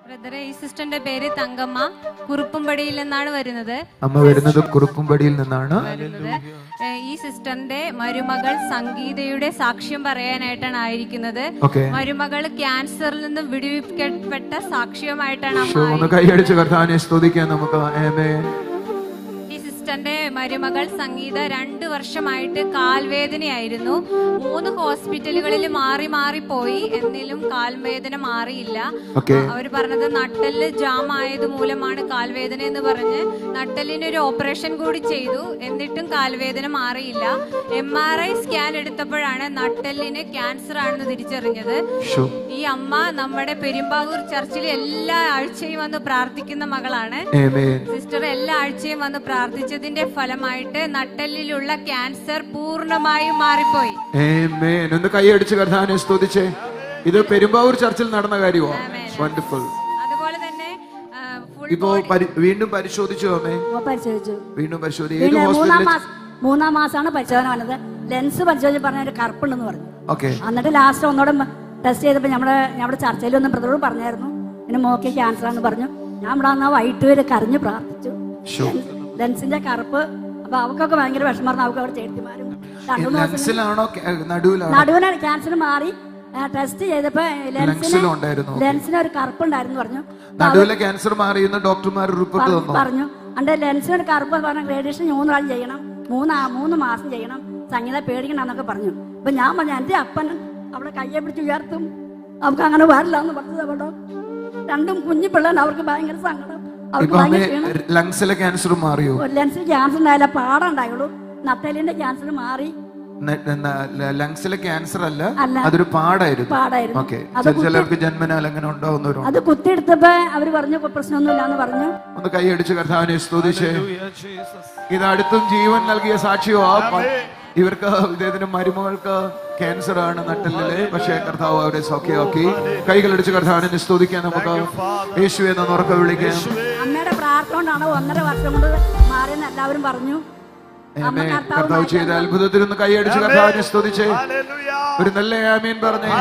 ബ്രദറെ, ഈ സിസ്റ്ററിന്റെ പേര് തങ്കമ്മ. കുറുപ്പുംപടിയിൽ നിന്നാണ് വരുന്നത്. അമ്മ വരുന്നത് കുറുപ്പുംപടിയിൽ നിന്നാണ്. ഈ സിസ്റ്ററിന്റെ മരുമകൾ സംഗീതയുടെ സാക്ഷ്യം പറയാനായിട്ടാണ് ആയിരിക്കുന്നത്. മരുമകൾ ക്യാൻസറിൽ നിന്ന് വിടുവിക്കപ്പെട്ട സാക്ഷ്യമായിട്ടാണ്. ഒന്ന് കൈയടിച്ച് കർത്താവിനെ സ്തുതിക്കാൻ നമുക്ക്. ആമേൻ. സിസ്റ്ററിന്റെ മരുമകൾ സംഗീത 2 വർഷമായിട്ട് കാൽവേദനയായിരുന്നു. 3 ഹോസ്പിറ്റലുകളിൽ മാറി പോയി, എന്നിലും കാൽവേദന മാറിയില്ല. അവർ പറഞ്ഞത് നട്ടെല്ല് ജാം ആയത് മൂലമാണ് കാൽവേദന എന്ന് പറഞ്ഞ് നട്ടെല്ലിന് ഒരു ഓപ്പറേഷൻ കൂടി ചെയ്തു, എന്നിട്ടും കാൽവേദന മാറിയില്ല. MRI സ്കാൻ എടുത്തപ്പോഴാണ് നട്ടെല്ലിന് ക്യാൻസർ ആണെന്ന് തിരിച്ചറിഞ്ഞത്. ഈ അമ്മ നമ്മുടെ പെരുമ്പാവൂർ ചർച്ചിൽ എല്ലാ ആഴ്ചയും വന്ന് പ്രാർത്ഥിക്കുന്ന മകളാണ്. സിസ്റ്റർ എല്ലാ ആഴ്ചയും വന്ന് പ്രാർത്ഥിച്ചതിന്റെ ഫലമായിട്ട് നട്ടെല്ലിലുള്ള ക്യാൻസർ പൂർണ്ണമായും മാറിപ്പോയി. ഒന്ന് കൈയടിച്ച് കർത്താവിനെ സ്തുതിച്ചേ. ഇത് പെരുമ്പാവൂർ ചർച്ചിൽ നടന്ന കാര്യമാണ്. വണ്ടർഫുൾ. അതുപോലെ തന്നെ ഇപ്പോ വീണ്ടും പരിശോധിച്ചു അമ്മേ? പരിശോധിച്ചു. വീണ്ടും പരിശോധിച്ചു. 3-ാം മാസമാണ് പരിശോധന വന്നത്. ലെൻസ് പരിശോധിച്ച് പറഞ്ഞ ഒരു കറുപ്പുണ്ടെന്ന് പറഞ്ഞു. എന്നിട്ട് ലാസ്റ്റ് ഒന്നോടെ ടെസ്റ്റ് ചെയ്തപ്പോ നമ്മുടെ ചർച്ചയിൽ ഒന്നും ബ്രദറോട് പറഞ്ഞായിരുന്നു പിന്നെ മോക്കെ ക്യാൻസർ ആണെന്ന് പറഞ്ഞു. ഞാൻ ഇവിടെ വന്നാൽ വൈകിട്ട് വരെ കരഞ്ഞു പ്രാർത്ഥിച്ചു. ലെൻസിന്റെ കറുപ്പ്. അപ്പൊ അവക്കൊക്കെ ഭയങ്കര വിഷമമായിരുന്നു. അവർക്ക് അവിടെ ചേട്ടിമാരും നടുവിനാണ് ക്യാൻസർ മാറി. ടെസ്റ്റ് ചെയ്തപ്പോ ലെൻസിന് ഒരു കറുപ്പുണ്ടായിരുന്നു പറഞ്ഞു. ക്യാൻസർ മാറിയെന്ന് ഡോക്ടർമാർ പറഞ്ഞു. അന്റെ ലെൻസിന് ഒരു കറുപ്പ് പറഞ്ഞ റേഡിയേഷൻ 3 പ്രാവശ്യം ചെയ്യണം, 3 മാസം ചെയ്യണം, സംഗീത പേടിക്കണമെന്നൊക്കെ പറഞ്ഞു. അപ്പൊ ഞാൻ പറഞ്ഞു എന്റെ അപ്പൻ അവിടെ കയ്യെ പിടിച്ച് ഉയർത്തും, അവർക്ക് അങ്ങനെ വരില്ല എന്ന് പറഞ്ഞത്. അവിടെ 2 കുഞ്ഞു പിള്ളേർ, അവർക്ക് ഭയങ്കര സങ്കടം. ലങ്സിലെ ക്യാൻസർ മാറിയോ? ലെൻസിൽ ക്യാൻസർ ഉണ്ടായില്ല, പാടുണ്ടായുള്ളൂ. നട്ടലിന്റെ ക്യാൻസർ മാറി. ലങ്സിലെ ക്യാൻസർ അല്ല, അതൊരു പാടായിരുന്നു. ചിലർക്ക് ജന്മനാൽ അങ്ങനെ ഉണ്ടാവുന്നവരും. അത് കുത്തിയെടുത്തപ്പോ അവര് പറഞ്ഞു പ്രശ്നമൊന്നുമില്ലാന്ന് പറഞ്ഞു. ഒന്ന് കൈയടിച്ച് കർത്താവിനെ സ്തുതിച്ചേ. ഇത് അടുത്തും ജീവൻ നൽകിയ സാക്ഷിയോ. ഇവർക്ക് ഇദ്ദേഹത്തിന്റെ മരുമകൾക്ക് ക്യാൻസർ ആണ് നട്ടലില്, പക്ഷേ കർത്താവ് അവരെ സൗഖ്യമാക്കി. കൈകളടിച്ച് കർത്താവിനെ സ്തുതിക്കാൻ നമുക്ക്. യേശുവെ എന്ന് ഉറക്കെ വിളിക്കാം. അമ്മയുടെ പ്രാർത്ഥന കൊണ്ടാണ് 1.5 വർഷം കൊണ്ട് മാറിയെന്ന് എല്ലാവരും പറഞ്ഞു. കർത്താവ് ചെയ്ത അത്ഭുതത്തിനൊന്ന് കൈയടിച്ച് കർത്താവിനെ സ്തുതിച്ചേ. ഒരു നല്ല ആമീൻ പറഞ്ഞേ.